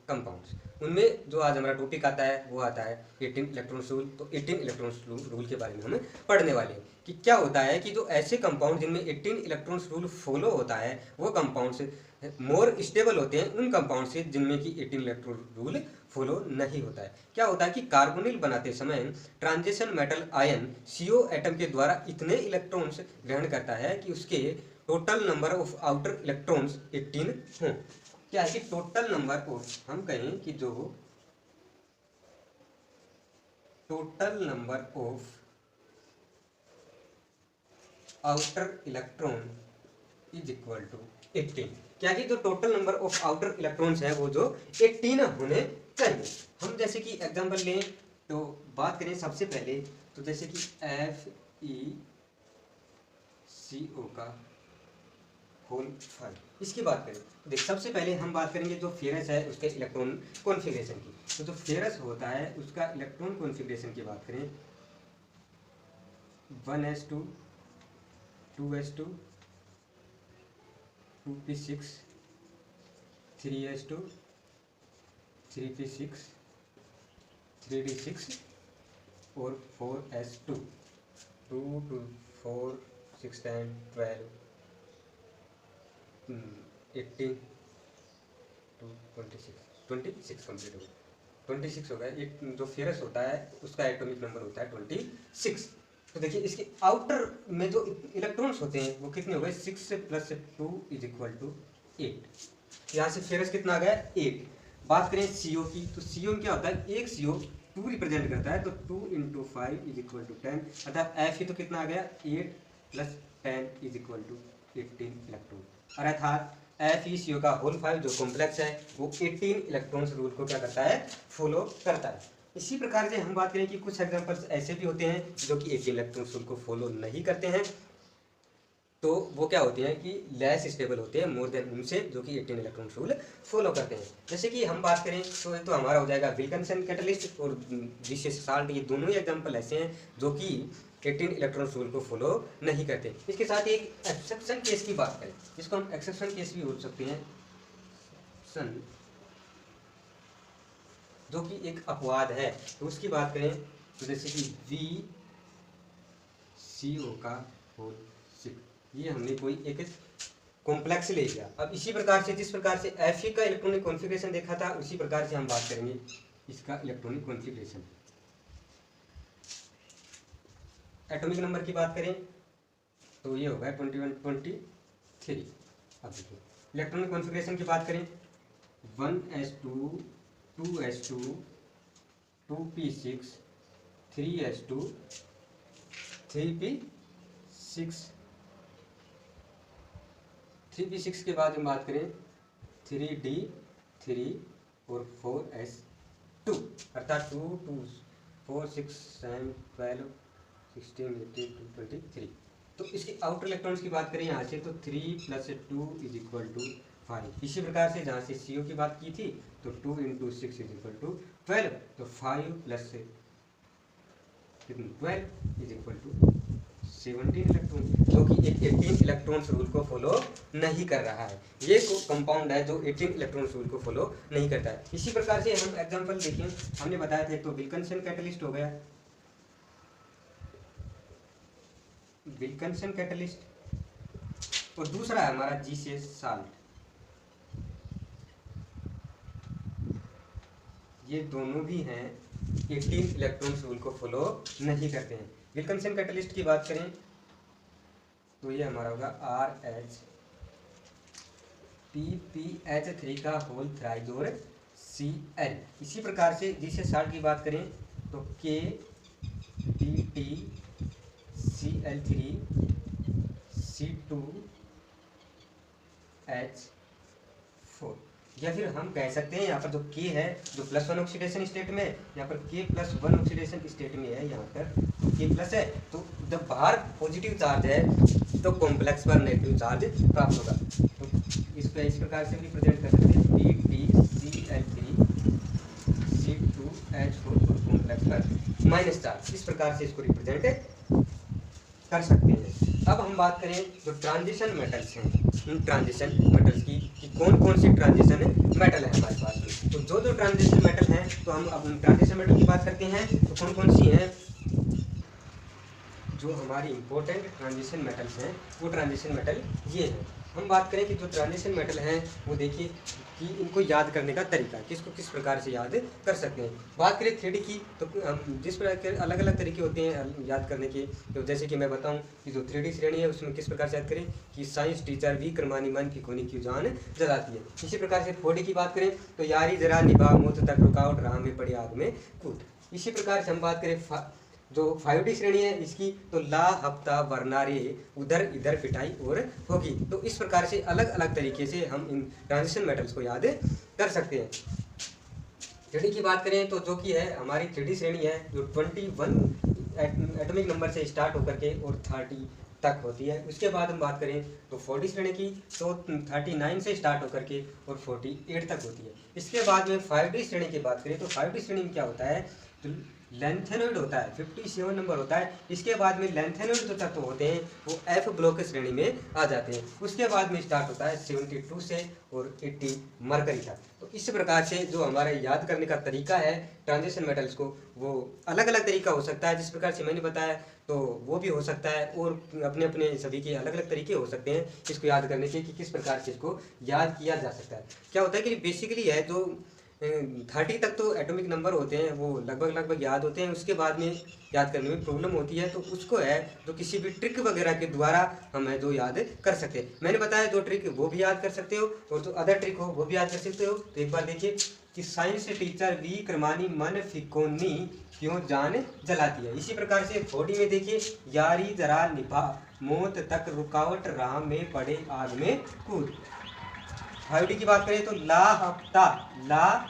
Compounds. उनमें जो आज हमारा टॉपिक आता है वो आता है 18 इलेक्ट्रॉन्स रूल। तो 18 इलेक्ट्रॉन्स रूल के बारे में हम पढ़ने वाले हैं कि क्या होता है कि जो ऐसे कंपाउंड जिनमें 18 इलेक्ट्रॉन्स रूल फॉलो होता है वो कंपाउंड्स मोर स्टेबल होते हैं उन कंपाउंड से जिनमें कि 18 इलेक्ट्रॉन रूल फॉलो नहीं होता है। क्या होता है कि कार्बोनिल बनाते समय transition metal ion CO atom के द्वारा इतने इलेक्ट्रॉन्स ग्रहण करता है कि उसके total number of outer electrons 18 हों। क्या है कि टोटल नंबर ऑफ, हम कहें कि जो total number of outer electron is equal to 18। क्या कि जो total number of outer electrons है वो जो 18 होने चाहिए। हम जैसे कि एग्जांपल लें तो बात करें सबसे पहले तो जैसे कि FeCO का होल 5, इसकी बात करें। देख सबसे पहले हम बात करेंगे जो फेरस है उसके इलेक्ट्रॉन कॉन्फ़िगरेशन की। तो जो फेरस होता है उसका इलेक्ट्रॉन कॉन्फ़िगरेशन की बात करें 1s2 2s2 2p6 3s2 3p6 3d6 और 4s2 2 2 4 6 10 12 18 2 26 कंप्लीट हो गया। 26 हो गया। एक जो फेरस होता है उसका एटॉमिक नंबर होता है 26। तो देखिए इसके आउटर में जो इलेक्ट्रॉन्स होते हैं वो कितने हो गए 6 + 2 = 8। यहाँ से फेरस कितना आ गया 8। बात करें CO की तो CO में क्या होता है एक CO 2 रिप्रेजेंट करता है तो 2 × 5 = 10। अर्थात Fe तो कितना आ गया 8 + 10 = 18 इलेक्ट्रॉन। और अर्थात FeCO का होल 5 जो कॉम्प्लेक्स है वो 18 इलेक्ट्रॉन्स रूल को क्या करता है फॉलो करता है। इसी प्रकार से हम बात करें कि कुछ एग्जांपल्स ऐसे भी होते हैं जो कि 18 इलेक्ट्रॉन्स रूल को फॉलो नहीं करते हैं। तो वो क्या होते हैं कि लेस स्टेबल होते हैं मोर देन उनसे जो कि 18 इलेक्ट्रॉन रूल फॉलो करते हैं। जैसे कि हम बात करें तो हमारा हो जाएगा विल्किंसन कैटलिस्ट और विशेष साल्ट। ये दोनों ही एग्जांपल ऐसे हैं जो कि 18 इलेक्ट्रॉन रूल को फॉलो नहीं करते। इसके साथ एक एक्सेप्शन केस की बात करें जिसको हम एक्सेप्शन केस भी बोल सकते हैं सन, जो कि एक अपवाद है। तो उसकी बात करें तो जैसे कि VCO का होल 6, ये हमने कोई एक कॉम्प्लेक्स ले लिया। अब इसी प्रकार से जिस प्रकार से Fe का इलेक्ट्रॉनिक कॉन्फ़िगरेशन देखा था उसी प्रकार से हम बात करेंगे इसका इलेक्ट्रॉनिक कॉन्फ़िगरेशन। एटॉमिक नंबर की बात करें तो ये होगा 21 23। अब देखिए इलेक्ट्रॉनिक कॉन्फ़िगरेशन की बात करें 1s2 2s2 2p6 3s2 3p6 3p6 के बाद हम बात करें 3d3 और 4s2 अर्थात 2 2 4 6 7 12 16 18 23। तो इसके आउटर इलेक्ट्रॉन्स की बात करें यहाँ से तो 3 + 2 = 5। इसी प्रकार से जहाँ से CO की बात की थी तो 2 × 6 = 12। तो 5 + 12 = 17 इलेक्ट्रॉन जो कि 18 इलेक्ट्रॉन्स रूल को फॉलो नहीं कर रहा है। ये कंपाउंड है जो 18 इलेक्ट्रॉन्स रूल को फॉलो नहीं करता है। इसी प्रकार से हम एग्जांपल देखें, हमने बताया था तो विल्किंसन कैटलिस्ट हो गया, विल्किंसन कैटलिस्ट, और दूसरा है हमारा GCS साल्ट। ये दोनों भी हैं 18 इलेक्ट्रॉन्स रूल को फॉलो नहीं करते हैं। विल्किंसन कैटलिस्ट की बात करें तो ये हमारा होगा RH PPH3 का होल थ्राइज और Cl। इसी प्रकार से GCS साल्ट की बात करें तो KPT Cl3 C2H4। या फिर हम कह सकते हैं यहाँ पर जो K है जो +1 ऑक्सीडेशन स्टेट में, यहाँ पर K+1 ऑक्सीडेशन स्टेट में है, यहाँ पर तो K+ है। तो जब बाहर पॉजिटिव चार्ज है तो कॉम्प्लेक्स पर नेगेटिव चार्ज प्राप्त होगा। तो इसको इस प्रकार से भी प्रेजेंट कर सकते हैं PTCl3 C2H4 और कॉम्प्लेक्स पर माइनस चार्ज। इस प्रकार से इसको रिप्रेजेंट कर सकते हैं। अब हम बात करें जो ट्रांजिशन मेटल्स हैं, इन ट्रांजिशन मेटल्स की कि कौन कौन सी ट्रांजिशन मेटल है हमारे पास में। तो जो ट्रांजिशन मेटल हैं, तो हम अब ट्रांजिशन मेटल की बात करते हैं। तो कौन कौन सी हैं जो हमारी इंपॉर्टेंट ट्रांजिशन मेटल्स हैं, वो ट्रांजिशन मेटल ये हैं। हम बात करें कि जो ट्रांजिशन मेटल हैं, वो देखिए कि इनको याद करने का तरीका, किसको किस प्रकार से याद कर सकते हैं। बात करें 3D की, तो हम जिस प्रकार के अलग अलग तरीके होते हैं याद करने के। तो जैसे कि मैं बताऊं कि जो 3D श्रेणी है उसमें किस प्रकार से याद करें कि साइंस टीचर भी क्रमानी मन की कोनी की जान जलाती है। इसी प्रकार से 4D की बात करें तो यारी जरा निभा मौत तक रुकावट राह में पड़ी आग में कूद। इसी प्रकार से हम बात करें जो 5D श्रेणी है इसकी, तो ला हफ्ता वरना रे उधर इधर पिटाई और होगी। तो इस प्रकार से अलग अलग तरीके से हम इन ट्रांजिशन मेटल्स को याद कर सकते हैं। 3D की बात करें तो जो कि है हमारी 3D श्रेणी है, जो 21 एटॉमिक नंबर से स्टार्ट होकर के और 30 तक होती है। उसके बाद हम बात करें तो 4D श्रेणी की, तो 39 से स्टार्ट होकर के और 48 तक होती है। इसके बाद में 5D श्रेणी की बात करें तो 5D श्रेणी में क्या होता है, तो लेंथेनॉइड होता है, 57 नंबर होता है। इसके बाद में लेंथेनॉइड जो तत्व होते हैं वो एफ ब्लॉक श्रेणी में आ जाते हैं। उसके बाद में स्टार्ट होता है 72 से और 80 मरकरी तक। तो इस प्रकार से जो हमारा याद करने का तरीका है ट्रांजिशन मेटल्स को, वो अलग अलग तरीका हो सकता है। जिस प्रकार से मैंने बताया तो वो भी हो सकता है, और अपने अपने सभी के अलग अलग तरीके हो सकते हैं इसको याद करने के, कि किस प्रकार से इसको याद किया जा सकता है। क्या होता है कि बेसिकली है जो 30 तक तो एटॉमिक नंबर होते हैं वो लगभग याद होते हैं। उसके बाद में याद करने में प्रॉब्लम होती है, तो उसको है जो किसी भी ट्रिक वगैरह के द्वारा हम है जो याद कर सकते हैं। मैंने बताया जो ट्रिक वो भी याद कर सकते हो, और जो अदर ट्रिक हो वो भी याद कर सकते हो। तो एक बार देखिए कि साइंस टीचर वी क्रमानी मन फिकोनी क्यों जान जलाती है। इसी प्रकार से 4D में देखिए यारी जरा निभा मौत तक रुकावट राह में पड़े आग में कूद। 5D की बात करें तो ला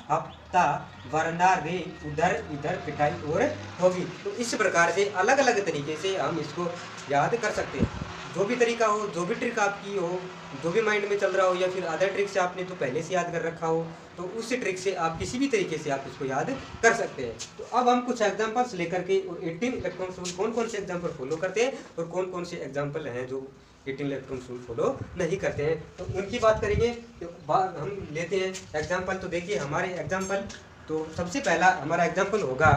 हफ्ता वरना रे उधर इधर पिटाई और होगी। तो इस प्रकार से अलग अलग तरीके से हम इसको याद कर सकते हैं। जो भी तरीका हो, जो भी ट्रिक आपकी हो, जो भी माइंड में चल रहा हो, या फिर अदर ट्रिक से आपने तो पहले से याद कर रखा हो, तो उस ट्रिक से आप किसी भी तरीके से आप इसको याद कर सकते हैं। तो अब हम कुछ एग्जांपल्स लेकर के 18 इलेक्ट्रॉन रूल कौन कौन से एग्जांपल फॉलो करते हैं और कौन कौन से एग्जांपल हैं जो 18 इलेक्ट्रॉन रूल फॉलो नहीं करते हैं, तो उनकी बात करेंगे। तो हम लेते हैं एग्जांपल। तो देखिए हमारे एग्जांपल, तो सबसे पहला हमारा एग्जांपल होगा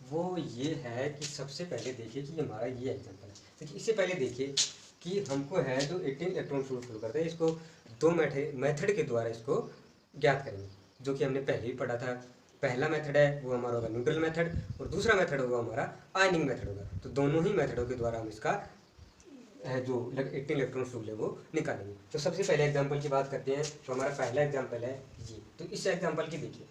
वो ये है कि सबसे पहले देखिए कि हमारा ये एग्जांपल है। देखिए इससे पहले देखिए कि हमको है जो 18 इलेक्ट्रॉन रूल फॉलो करते हैं, इसको दो मेथड के द्वारा इसको ज्ञात करेंगे, जो कि हमने पहले ही पढ़ा था। पहला मेथड है वो हमारा होगा न्यूट्रल मेथड, और दूसरा मेथड होगा हमारा आयनिंग मेथड होगा। तो दोनों ही मेथडों के द्वारा हम इसका है जो 18 इलेक्ट्रॉन रूल है वो निकालेंगे। तो सबसे पहले एग्जांपल की बात करते हैं। तो हमारा पहला एग्जांपल है ये। तो इस एग्जांपल की देखिए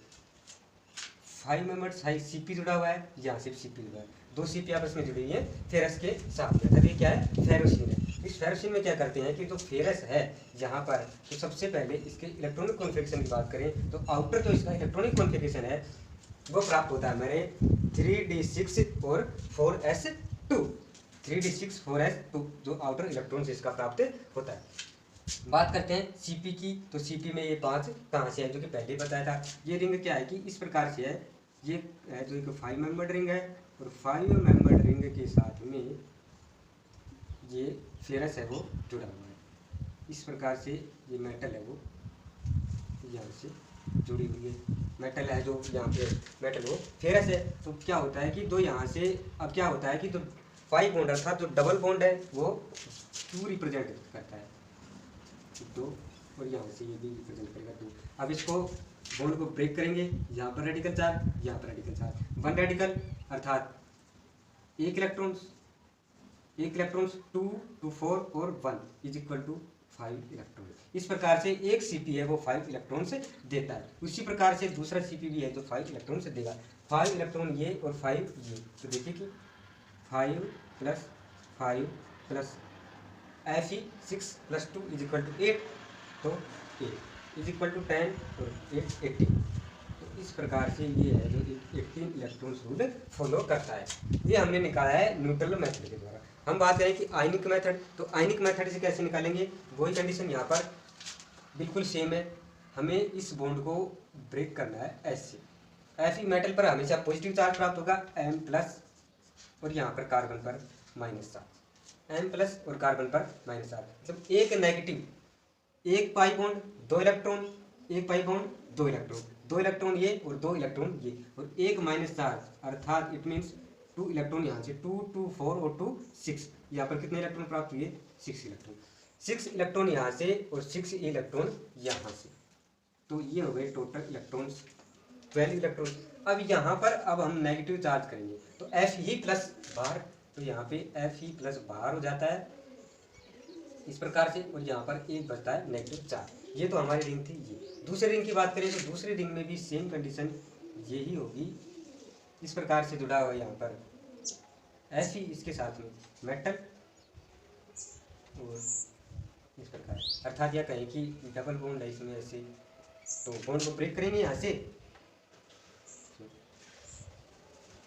5 मेंबर सीपी जुड़ा हुआ है, यहाँ से सीपी जुड़ा है, दो सीपी आपस में जुड़ी हुई है फेरस के साथ में। अर्थात ये क्या है, फेरोसिन है। इस फेरोसिन में क्या करते हैं कि जो फेरस है यहाँ पर, तो सबसे पहले इसके इलेक्ट्रॉनिक कॉन्फ़िगरेशन की बात करें तो आउटर जो इसका इलेक्ट्रॉनिक कॉन्फ़िगरेशन है वो प्राप्त होता है हमारे 3d6 और 4s2। 3d6 4s2 जो आउटर इलेक्ट्रॉन से इसका प्राप्त होता है। बात करते हैं सीपी की। तो सीपी में ये 5 कहाँ से है, जो कि पहले ही बताया था। ये रिंग क्या है कि इस प्रकार से है, ये है जो एक 5 मेंबर्ड रिंग है, और 5 मेंबर्ड रिंग के साथ में ये फेरस है वो जुड़ा हुआ है। इस प्रकार से ये मेटल है वो यहाँ से जुड़ी हुई है। मेटल है जो यहाँ पे मेटल वो फेरस है। तो क्या होता है कि दो यहाँ से, अब क्या होता है कि जो 5 बॉन्ड अर्थात जो डबल बॉन्ड है वो 2 रिप्रेजेंट करता है, 2, और यहाँ से ये भी रिप्रेजेंट करेगा 2। अब इसको बॉन्ड को ब्रेक करेंगे, यहाँ पर रेडिकल चार्ज, यहाँ पर रेडिकल चार्ज, 1 रेडिकल अर्थात 1 इलेक्ट्रॉन्स 2 to 4 और 1 इज इक्वल टू 5 इलेक्ट्रॉन। इस प्रकार से एक सीपी है वो 5 इलेक्ट्रॉन से देता है। उसी प्रकार से दूसरा सीपी भी है जो 5 इलेक्ट्रॉन से देगा। 5 इलेक्ट्रॉन ये और 5 ये। तो देखिए कि 5 + 5 + Fe6 + 2 इज इक्वल टू 8। तो 8 इज इक्वल टू 10 और 8 18। तो इस प्रकार से ये है जो 18 इलेक्ट्रॉन रूल फॉलो करता है। ये हमने निकाला है न्यूट्रल मेथड के द्वारा। हम बात करें कि आयनिक मेथड, तो आयनिक मेथड से कैसे निकालेंगे, वही कंडीशन यहाँ पर बिल्कुल सेम है। हमें इस बॉन्ड को ब्रेक करना है ऐसे। Fe मेटल पर हमेशा पॉजिटिव चार्ज प्राप्त होगा M+, और यहाँ पर कार्बन पर -4, M+ और कार्बन पर -4। मतलब एक एक पाई बॉन्ड, 2 इलेक्ट्रॉन, एक पाई बॉन्ड, 2 इलेक्ट्रॉन, 2 इलेक्ट्रॉन ये और 2 इलेक्ट्रॉन ये, और एक माइनस चार्ज, अर्थात इट मीन्स 2 इलेक्ट्रॉन यहाँ से, 2 2 4 और 2 6, यहाँ पर कितने इलेक्ट्रॉन प्राप्त हुए, 6 इलेक्ट्रॉन, 6 इलेक्ट्रॉन यहाँ से और 6 इलेक्ट्रॉन यहाँ से, तो ये हो गए टोटल इलेक्ट्रॉन्स 12 इलेक्ट्रॉन। अब यहाँ पर अब हम नेगेटिव चार्ज करेंगे तो एफ ही प्लस बाहर, तो यहाँ पे एफ ही प्लस बाहर हो जाता है इस प्रकार से, और यहाँ पर एक बचता है नेगेटिव चार्ज। ये तो हमारी रिंग थी। ये दूसरे रिंग की बात करें तो दूसरी रिंग में भी सेम कंडीशन यही होगी, इस प्रकार से जुड़ा हुआ यहाँ पर एफ ही, इसके साथ में मेटल, और इस प्रकार, अर्थात यह कहें कि डबल बॉन्ड है इसमें ऐसे, तो बॉन्ड को ब्रेक करेंगे यहाँ से,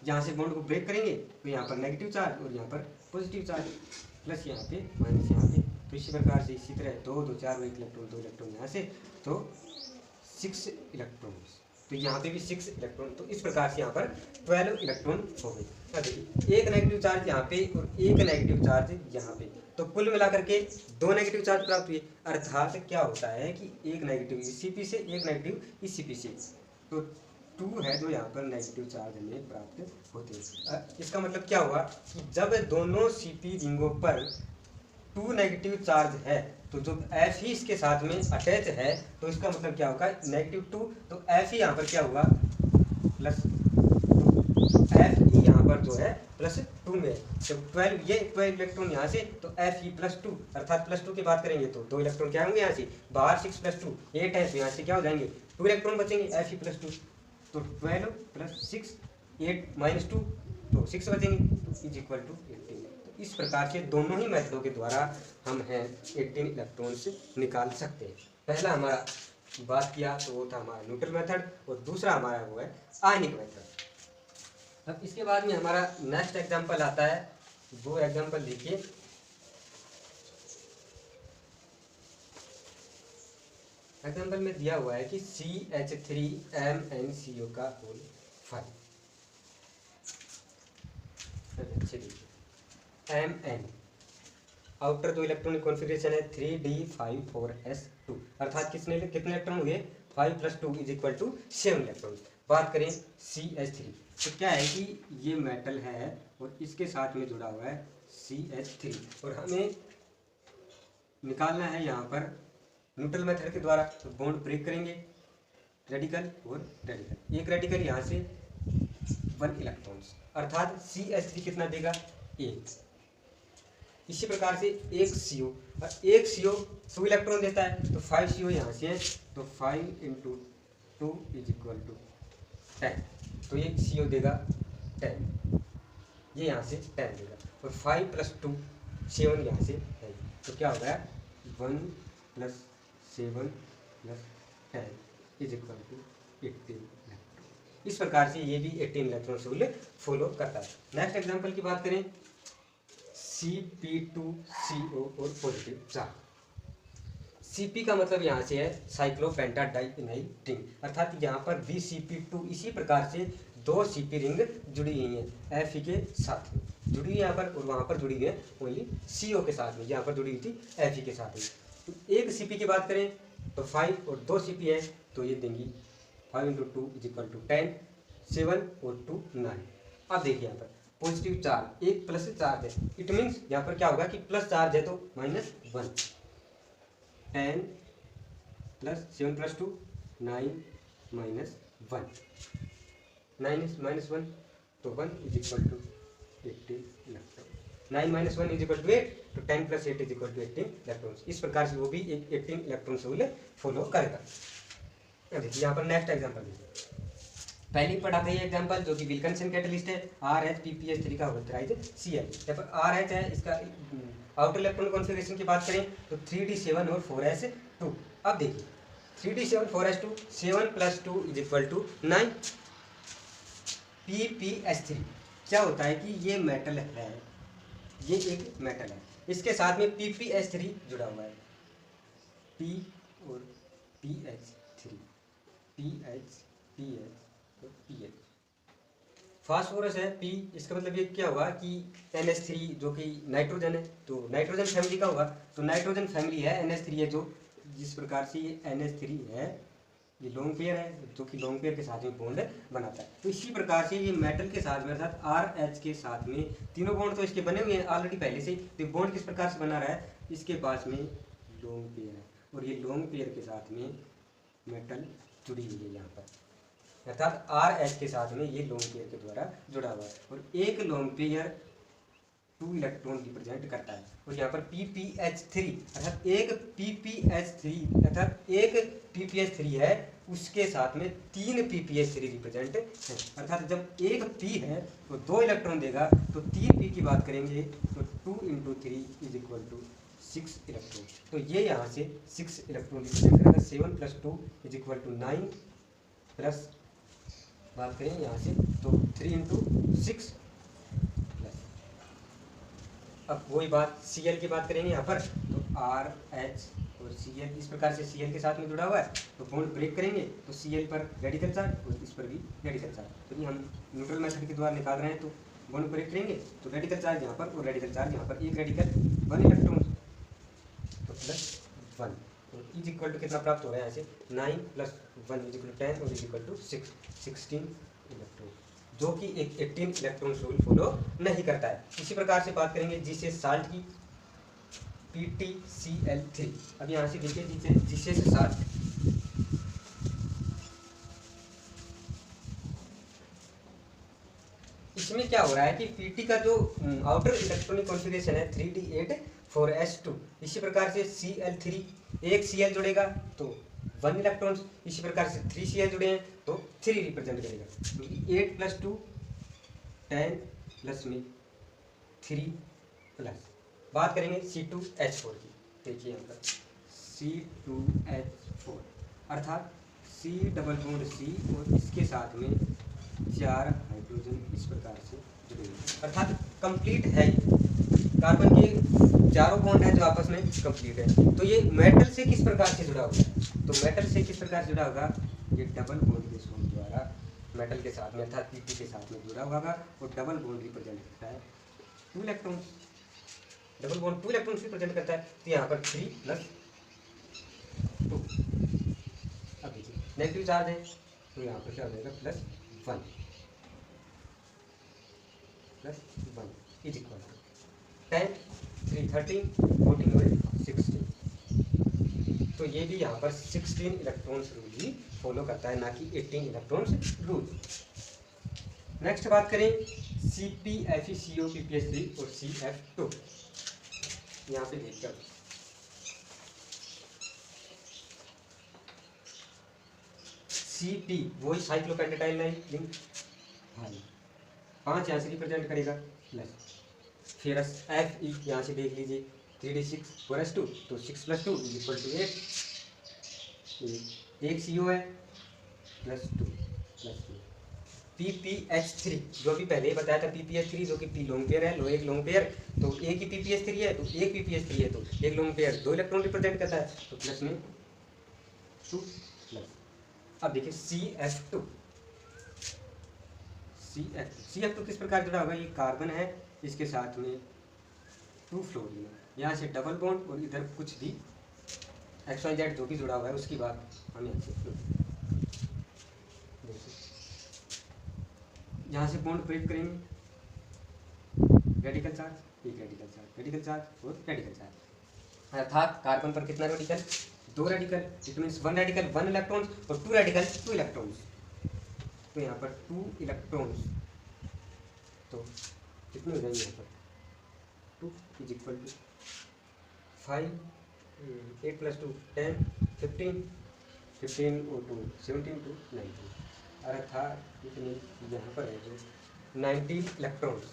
यहाँ से बॉन्ड को ब्रेक करेंगे तो यहाँ पर नेगेटिव चार्ज और यहाँ पर पॉजिटिव चार्ज, प्लस यहाँ पे माइनस यहाँ पे, तो इसी प्रकार से इसी तरह 2 2 4 1 इलेक्ट्रॉन, 2 इलेक्ट्रॉन यहाँ से, तो 6 इलेक्ट्रॉन, तो यहाँ पे भी 6 इलेक्ट्रॉन, तो इस प्रकार से यहाँ पर 12 इलेक्ट्रॉन हो गए। अब देखिए एक नेगेटिव चार्ज यहाँ पे और एक नेगेटिव चार्ज यहाँ पे, तो कुल मिलाकर के 2 नेगेटिव चार्ज प्राप्त हुए, अर्थात क्या होता है कि एक नेगेटिव इस CP से, एक नेगेटिव इस CP से, तो 2 है जो यहाँ पर नेगेटिव चार्ज हमें प्राप्त होते हैं। इसका मतलब क्या हुआ कि जब दोनों CP रिंगों पर 2 नेगेटिव चार्ज है, तो जो F ही इसके साथ में अटैच है, तो इसका मतलब क्या होगा, -2, तो F ही यहाँ पर क्या हुआ प्लस, F ही यहाँ पर जो है +2 में, जब 12 ये 12 इलेक्ट्रॉन यहाँ से, तो F ही +2, अर्थात +2 की बात करेंगे तो 2 इलेक्ट्रॉन क्या होंगे यहाँ से बाहर, 6 + 2 8 है, तो यहाँ से क्या हो जाएंगे 2 इलेक्ट्रॉन बचेंगे, F ही +2, तो 12 + 6 8 - 2, तो 6 बचेंगे, तो इज इक्वल टू 18। तो इस प्रकार से दोनों ही मेथडों के द्वारा हम हैं 18 इलेक्ट्रॉन्स निकाल सकते हैं। पहला हमारा बात किया तो वो था हमारा न्यूट्रल मेथड, और दूसरा हमारा वो है आयनिक मेथड। अब इसके बाद में हमारा नेक्स्ट एग्जाम्पल आता है, वो एग्जाम्पल देखिए, एग्जाम्पल में दिया हुआ है कि CH3MnCO का होल 5, अच्छे देखिए Mn आउटर जो इलेक्ट्रॉनिक कॉन्फ़िगरेशन है 3d5 4s2, अर्थात कितने इलेक्ट्रॉन हुए 5 + 2 = 7 इलेक्ट्रॉन। बात करें CH3, तो क्या है कि ये मेटल है और इसके साथ में जुड़ा हुआ है CH3, और हमें निकालना है यहाँ पर न्यूट्रल मेथड के द्वारा, तो बॉन्ड ब्रेक करेंगे, रेडिकल और रेडिकल, एक रेडिकल यहाँ से 1 इलेक्ट्रॉन्स, अर्थात CH3 कितना देगा 1। इसी प्रकार से एक CO, और एक CO 2 इलेक्ट्रॉन देता है, तो 5 CO यहाँ से है, तो 5 × 2 = 10, तो एक CO देगा 10, ये यहाँ से 10 देगा, और 5 + 2 7 यहाँ से है, तो क्या हो गया 1 + 7 + 10 = 18। इस प्रकार से ये भी 18 इलेक्ट्रॉन रूल फॉलो करता है। नेक्स्ट एग्जांपल की बात करें, Cp2CO और पॉजिटिव चार्ज। Cp का मतलब यहाँ से है साइक्लोपेंटाडाइइनाइल रिंग, अर्थात यहाँ पर Cp2 इसी प्रकार से 2 Cp रिंग जुड़ी हुई हैं Fe के साथ में, जुड़ी हुई यहाँ पर, और वहाँ पर जुड़ी हुई है ओनली CO के साथ में, यहाँ पर जुड़ी हुई थी Fe के साथ में। तो एक Cp की बात करें तो 5 और 2 Cp है, तो ये देंगी 5 × 2 = 10, 7 और 2 9। अब देखिए यहाँ पर पॉजिटिव चार्ज, एक प्लस चार्ज है, इट मीन्स यहाँ पर क्या होगा कि प्लस चार्ज है तो -1, 10 + 7 + 2 9 - 1, 9 -1 तो 1 = 18 इलेक्ट्रॉन, 9 - 1 = 8, तो 10 + 8 = 18 इलेक्ट्रॉन। इस प्रकार से वो भी एक 18 इलेक्ट्रॉन रूल फॉलो करेगा। देखिए यहाँ पर नेक्स्ट एग्जांपल देखिए, पहले पढ़ा था ये एग्जांपल जो कि विल्किंसन कैटलिस्ट है, RH2PPH3 का ऑक्साइड Cl। यहाँ पर RH है, इसका आउटर इलेक्ट्रॉन कॉन्फ़िगरेशन की बात करें तो 3d7 और 4s2। अब देखिए 3d7 4s2, 7 + 2 = 9। PPH3 क्या होता है कि ये मेटल है, ये एक मेटल है, इसके साथ में PPH3 जुड़ा हुआ है, P और PH3, PH PH और PH। फास्फोरस है P, इसका मतलब ये क्या हुआ कि NH3 जो कि नाइट्रोजन है, तो नाइट्रोजन फैमिली का होगा, तो नाइट्रोजन फैमिली है NH3 है जो जिस प्रकार से ये NH3 है, ये लॉन्ग पेयर है जो कि लॉन्ग पेयर के साथ में बॉन्ड बनाता है। तो इसी प्रकार से ये मेटल के साथ में अर्थात RH के साथ में तीनों बॉन्ड तो इसके बने हुए हैं ऑलरेडी पहले से। तो बॉन्ड किस प्रकार से बना रहा है, इसके पास में लॉन्ग पेयर है और ये लॉन्ग पेयर के साथ में मेटल जुड़ी हुई है यहाँ पर, अर्थात RH के साथ में ये लॉन्ग पेयर के द्वारा जुड़ा हुआ है। और एक लॉन्ग पेयर 2 इलेक्ट्रॉन रिप्रेजेंट करता है। और यहाँ पर PPH3 अर्थात एक PPH3 है, उसके साथ में 3 PPH3 रिप्रेजेंट है। अर्थात जब एक P है तो 2 इलेक्ट्रॉन देगा, तो 3 P की बात करेंगे तो 2 × 3 = 6 इलेक्ट्रॉन। तो ये यहाँ से 6 इलेक्ट्रॉन रिप्रेजेंट करेगा। 7 + 2 = 9 प्लस बात करें यहाँ से तो 3 × 6 प्लस। अब वही बात Cl की बात करेंगे यहाँ पर, तो RH और Cl इस प्रकार से Cl के साथ में जुड़ा हुआ है। तो बॉन्ड ब्रेक करेंगे तो Cl पर रेडिकल चार्ज और इस पर भी रेडिकल चार्ज। तो ये हम न्यूट्रल मेथड के द्वारा निकाल रहे हैं। तो बॉन्ड ब्रेक करेंगे तो रेडिकल चार्ज यहाँ पर और रेडिकल चार्ज यहाँ पर, एक रेडिकल 1 इलेक्ट्रॉन तो +1 और इज कितना प्राप्त हो रहा है यहाँ से 9 + 1 = 10 और इज 16 इलेक्ट्रॉन, जो कि एक 18 इलेक्ट्रॉन रूल फॉलो नहीं करता है। इसी प्रकार से बात करेंगे जिसे साल्ट की PTCl3। अब यहाँ से देखिए जिसे साल्ट, इसमें क्या हो रहा है कि Pt का जो आउटर इलेक्ट्रॉनिक कॉन्फ़िगरेशन है 3d8 4s2। इसी प्रकार से Cl3 एक Cl जुड़ेगा तो 1 इलेक्ट्रॉन, इसी प्रकार से 3 Cl जुड़े हैं तो 3 रिप्रेजेंट करेगा, क्योंकि 8 + 2 10 प्लस में 3 प्लस। बात करेंगे C2H4 की। देखिए यहाँ पर C2H4 अर्थात C डबल बॉन्ड C और इसके साथ में 4 हाइड्रोजन इस प्रकार से जुड़े हुए, अर्थात कंप्लीट है। कार्बन के चारों बॉन्ड है जो आपस में कंप्लीट है। तो ये मेटल से किस प्रकार से जुड़ा हुआ है, तो मेटल से किस प्रकार से जुड़ा होगा, ये डबल बॉन्ड के सोल द्वारा मेटल के साथ में अर्थात Pt के साथ में जुड़ा होगा। और डबल बॉन्ड रिप्रेजेंट करता है 2 electron, double bond 2 electron represent करता है। तो यहाँ पर 3 + 2। अब देखिए नेगेटिव चार्ज है तो यहाँ पर क्या हो जाएगा +1 +1 = 10 3 13 14 और 16। तो ये भी यहाँ पर 16 इलेक्ट्रॉन्स रूल ही फॉलो करता है, ना कि 18 इलेक्ट्रॉन्स रूल। नेक्स्ट बात करें CpFeCO PPH3 और CF2। यहाँ पे देखकर Cp वही साइक्लोपेंटेडाइल लिंक 5 यहाँ से रिप्रेजेंट करेगा प्लस, फिर Fe यहाँ से देख लीजिए 3d6 4s2 तो 6 + 2 = 8। एक CO है +2 PPH3 जो भी पहले ही बताया था, PPH3 जो कि P लॉन्ग पेयर है, एक लॉन्ग पेयर तो एक ही PPH3 है तो एक PPH3 है तो एक लॉन्ग पेयर 2 इलेक्ट्रॉन रिप्रेजेंट करता है तो प्लस में 2 प्लस। अब देखिए CF2 किस प्रकार जुड़ा होगा, ये कार्बन है इसके साथ में 2 फ्लोरीन, यहाँ से डबल बॉन्ड और इधर कुछ भी XYZ जो भी जुड़ा हुआ है उसकी बात हम यहाँ से यहाँ से बॉन्ड ब्रेक करेंगे, रेडिकल चार्ज एक रेडिकल चार्ज, रेडिकल चार्ज और रेडिकल चार्ज, अर्थात कार्बन पर कितना radical 2 radical, it means 1 radical 1 electrons और 2 रेडिकल 2 इलेक्ट्रॉन्स। तो यहाँ पर 2 इलेक्ट्रॉन्स तो कितने हो जाएंगे यहाँ पर 2 = 5 8 + 2 10 15 और 2 17 to 19, अर्थात इतने यहाँ पर है जो 19 इलेक्ट्रॉन्स।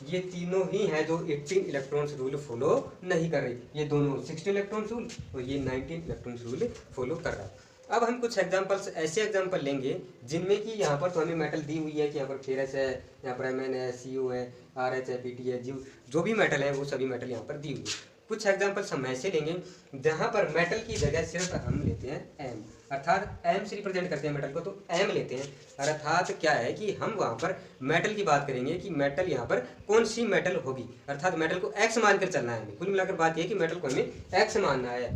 ये तीनों ही हैं जो 18 इलेक्ट्रॉन्स रूल फॉलो नहीं कर रही, ये दोनों 16 इलेक्ट्रॉन्स रूल और ये 19 इलेक्ट्रॉन्स रूल फॉलो कर रहा है। अब हम कुछ एग्जांपल्स ऐसे एग्जांपल लेंगे जिनमें कि यहाँ पर तो हमें मेटल दी हुई है कि यहाँ पर फेरस है, यहाँ पर Mn है, Co है, RH है, Pt है, जो भी मेटल है वो सभी मेटल यहाँ पर दी हुई है। कुछ एग्जांपल्स हम ऐसे लेंगे जहाँ पर मेटल की जगह सिर्फ हम लेते हैं M, अर्थात M से रिप्रेजेंट करते हैं मेटल को तो M लेते हैं। अर्थात क्या है कि हम वहाँ पर मेटल की बात करेंगे कि मेटल यहाँ पर कौन सी मेटल होगी, अर्थात मेटल को X मानकर चलना है हमें। कुल मिलाकर बात यह कि मेटल को हमें X मानना है।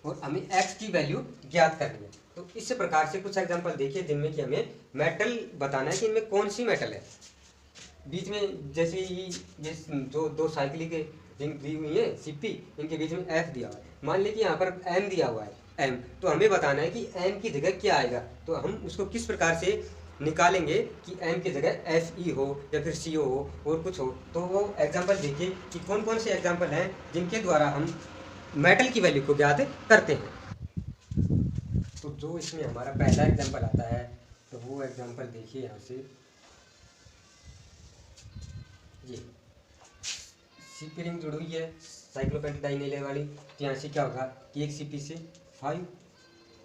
और हमें एक्स की वैल्यू ज्ञात करनी है। तो इस प्रकार से कुछ एग्जांपल देखिए जिनमें कि हमें मेटल बताना है कि इनमें कौन सी मेटल है। बीच में जैसे ये जो दो साइकिल के रिंग दी हुई है सीपी, इनके बीच में एफ दिया हुआ है, मान लीजिए यहाँ पर एम दिया हुआ है एम, तो हमें बताना है कि एम की जगह क्या आएगा। तो हम उसको किस प्रकार से निकालेंगे कि एम की जगह एफ ई हो या फिर सी हो और कुछ हो। तो वो एग्जाम्पल देखिए कि कौन कौन से एग्जाम्पल हैं जिनके द्वारा हम मेटल की वैल्यू को ज्ञात करते हैं। तो जो इसमें हमारा पहला एग्जाम्पल आता है तो वो एग्जाम्पल देखिए यहाँ से, ये सीपी रिंग जुड़ी हुई है साइक्लोपेंटेडाइन वाली। तो यहाँ से क्या होगा कि एक सीपी से 5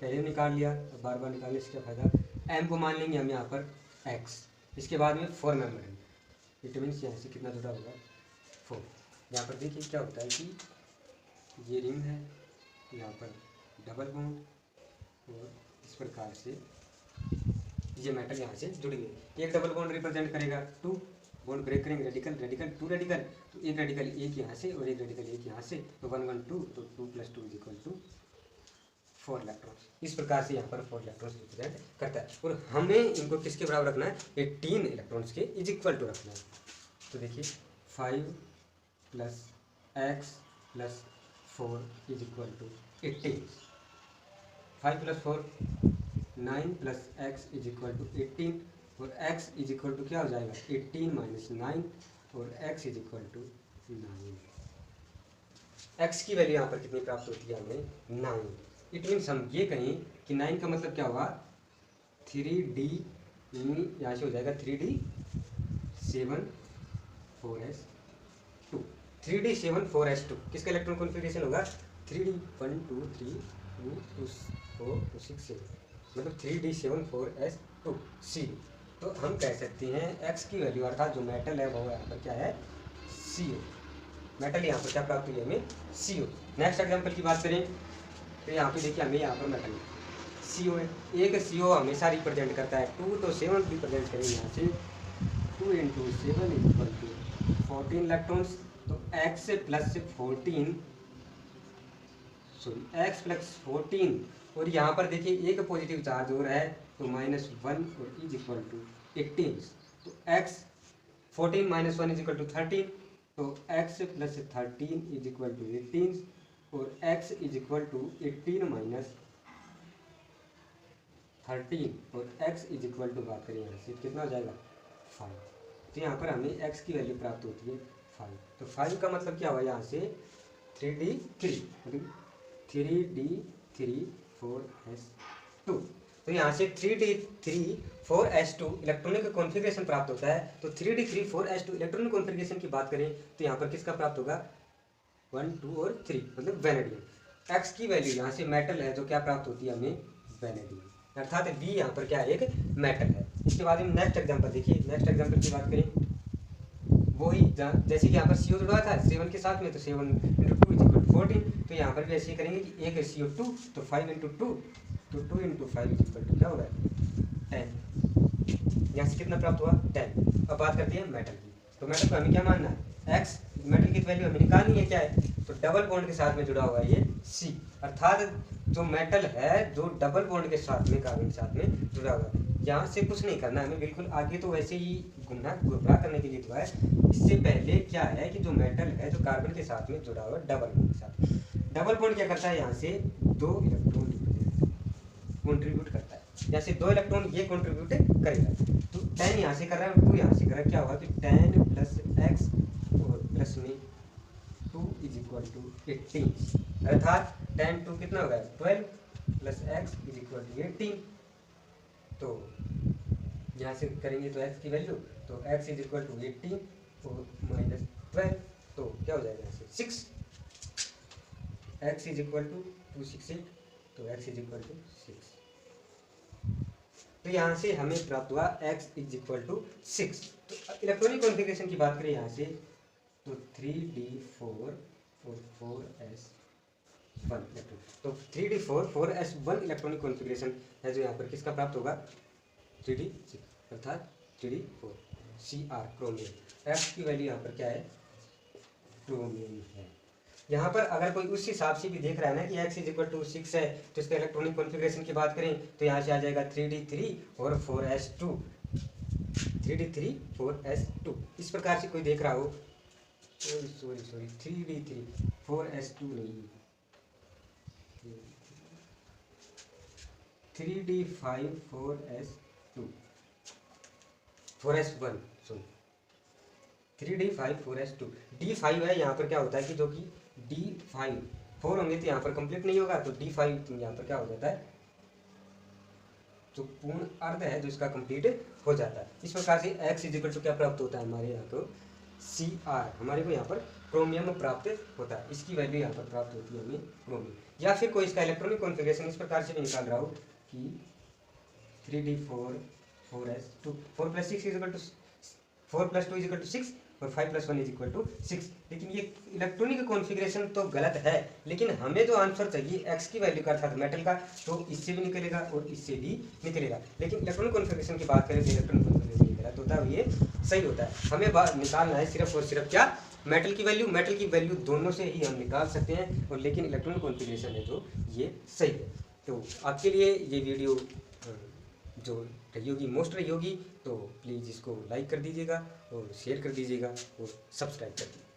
पहले निकाल लिया, अब बार बार निकालने से क्या फायदा। एम को मान लेंगे हम यहाँ पर एक्स, इसके बाद में 4 मेंबर रिंग, इट मीन्स यहाँ से कितना जुड़ा होगा 4। यहाँ पर देखिए क्या होता है कि ये रिंग है, यहाँ पर डबल बॉन्ड और इस प्रकार से ये मेटल यहाँ से जुड़ी हुई है। एक डबल बॉन्ड रिप्रेजेंट करेगा 2 बॉन्ड ब्रेक करेंगे रेडिकल रेडिकल 2 रेडिकल, तो एक रेडिकल एक यहाँ से और एक रेडिकल एक यहाँ से, तो 1 1 2, तो 2 + 2 = 4 इलेक्ट्रॉन। इस प्रकार से यहाँ पर 4 इलेक्ट्रॉन्स रिप्रेजेंट करता है और हमें इनको किसके बराबर रखना है, 18 इलेक्ट्रॉन्स के इक्वल टू रखना है। तो देखिए 5 + x + 4 = 18, 5 + 4 9 + x = 18 और x = क्या हो जाएगा 18 - 9 और x = 9। x की वैल्यू यहाँ पर कितनी प्राप्त होती है हमें 9। इट मीन्स हम ये कहें कि 9 का मतलब क्या होगा 3D, यहाँ से हो जाएगा 3D 7 4s2, 3D 7 4s2 किसका इलेक्ट्रॉन कॉन्फ़िगरेशन होगा 3D 1 2 3 2 2 4 2 6 7, मतलब 3D 7 4s2 C। तो हम कह सकते हैं x की वैल्यू अर्थात जो मेटल है वो यहाँ पर क्या है CO, मेटल यहाँ पर क्या प्राप्त हुई हमें CO। नेक्स्ट एग्जांपल की बात करें तो यहाँ पे देखिए हमें यहाँ पर मेटल CO है, एक CO हमेशा रिप्रेजेंट करता है 2, तो 7 रिप्रेजेंट करेंगे यहाँ से 2 × 7 = 14 इलेक्ट्रॉन्स। तो x + 14 और यहाँ पर देखिए एक पॉजिटिव चार्ज हो रहा है तो -1 और = 18, तो x 14 - 1 = 13, तो x + 13 = 18 और x = 18 - 13 और x = बात करें यहाँ से कितना हो जाएगा 5। तो यहाँ पर हमें x की वैल्यू प्राप्त होती है 5। तो 5 का मतलब क्या हुआ यहाँ से 3D3 मतलब 3D3 4s2। तो यहाँ से 3D3 4s2 इलेक्ट्रॉनिक कॉन्फ़िगरेशन प्राप्त होता है। तो 3D3 4s2 इलेक्ट्रॉनिक कॉन्फ़िगरेशन की बात करें तो यहाँ पर किसका प्राप्त होगा 1 2 और 3 मतलब वेनेडियम। x की वैल्यू यहाँ से मेटल है जो क्या प्राप्त होती है हमें वेनेडियम, अर्थात B यहाँ पर क्या है एक मेटल है। इसके बाद हम नेक्स्ट एग्जांपल देखिए, नेक्स्ट एग्जांपल की बात करें वही जैसे कि यहाँ पर CO जुड़ा था 7 के साथ में, तो 7 × 2 = 14, तो यहाँ पर भी ऐसे ही करेंगे कि एक CO2 तो 5 × 2 तो 2 × 5 = क्या होगा 10। यहाँ से कितना प्राप्त हुआ 10। अब बात करते हैं मेटल की। तो मेटल को हमें क्या मानना है x, मेटल की वैल्यू हमें निकालनी है क्या है, तो डबल बॉन्ड के साथ में जुड़ा हुआ है ये C, अर्थात जो मेटल है जो डबल बॉन्ड के साथ में कार्बन के साथ में जुड़ा हुआ है। यहाँ से कुछ नहीं करना हमें बिल्कुल, आगे तो वैसे ही गुमराह करने के लिए तो है। इससे पहले क्या है कि जो मेटल है जो कार्बन के साथ में जुड़ा हुआ है डबल बॉन्ड के साथ, डबल बॉन्ड क्या करता है यहाँ से 2 इलेक्ट्रॉन कंट्रीब्यूट करता है, यहाँ से 2 इलेक्ट्रॉन ये कंट्रीब्यूट करेगा। तो 10 यहाँ से कर रहा है 2 यहाँ से कर रहा है, क्या होगा कि 10 + x और प्लस में 2 = 18, अर्थात 10 2 कितना होगा 12 + x = 18। तो यहाँ से करेंगे तो x की वैल्यू, तो x = 18 और -12, तो क्या हो जाएगा यहाँ से 6, x = 268, तो x = 6। तो यहाँ से हमें प्राप्त हुआ x = 6। तो इलेक्ट्रॉनिक कॉन्फ़िगरेशन की बात करें यहाँ से तो 3D4 और 4s1 इलेक्ट्रॉन, तो 3D4 4s1 इलेक्ट्रॉनिक कॉन्फ़िगरेशन है जो यहाँ पर किसका प्राप्त होगा 3D6, अर्थात 3D4 Cr क्रोमियम। x की वैल्यू यहाँ पर क्या है क्रोमियम है। यहाँ पर अगर कोई उस हिसाब से भी देख रहा है ना कि x इज इक्वल टू 6 है, तो इसका इलेक्ट्रॉनिक कॉन्फ़िगरेशन की बात करें तो यहाँ से आ जाएगा 3d3 और 4s2, 3d3 4s2। इस प्रकार से कोई देख रहा हो, सॉरी 3d3 4s2 नहीं, 3d5 4s2 4s1 sorry 3d5 4s2। d5 है यहाँ पर क्या होता है कि जो कि d5 4 होंगे तो यहाँ पर कंप्लीट नहीं होगा, तो d5 यहाँ पर क्या हो जाता है, जो पूर्ण अर्ध है जो इसका कंप्लीट हो जाता है। इस प्रकार से x इज इक्वल टू क्या प्राप्त होता है हमारे यहाँ को Cr, हमारे को यहाँ पर क्रोमियम प्राप्त होता है। इसकी वैल्यू यहाँ पर प्राप्त होती है हमें क्रोमियम। या फिर कोई इसका इलेक्ट्रॉनिक कॉन्फ़िगरेशन इस प्रकार से भी निकाल रहा हो कि 3d4 4s2 4 + 6 is equal to 4 + 2 is equal to 6 और 5 + 1 इज इक्वल टू 6। लेकिन ये इलेक्ट्रॉनिक कॉन्फ़िगरेशन तो गलत है, लेकिन हमें जो आंसर चाहिए x की वैल्यू का अर्थात मेटल का, तो इससे भी निकलेगा और इससे भी निकलेगा। लेकिन इलेक्ट्रॉनिक कॉन्फ़िगरेशन की बात करें तो इलेक्ट्रॉनिक कॉन्फ़िगरेशन गलत होता है, ये सही होता है। हमें निकालना है सिर्फ और सिर्फ क्या, मेटल की वैल्यू। मेटल की वैल्यू दोनों से ही हम निकाल सकते हैं, और लेकिन इलेक्ट्रॉनिक कॉन्फ़िगरेशन है जो ये सही है। तो आपके लिए ये वीडियो जो रही होगी मोस्ट रही होगी, तो प्लीज़ इसको लाइक कर दीजिएगा और शेयर कर दीजिएगा और सब्सक्राइब कर दीजिएगा।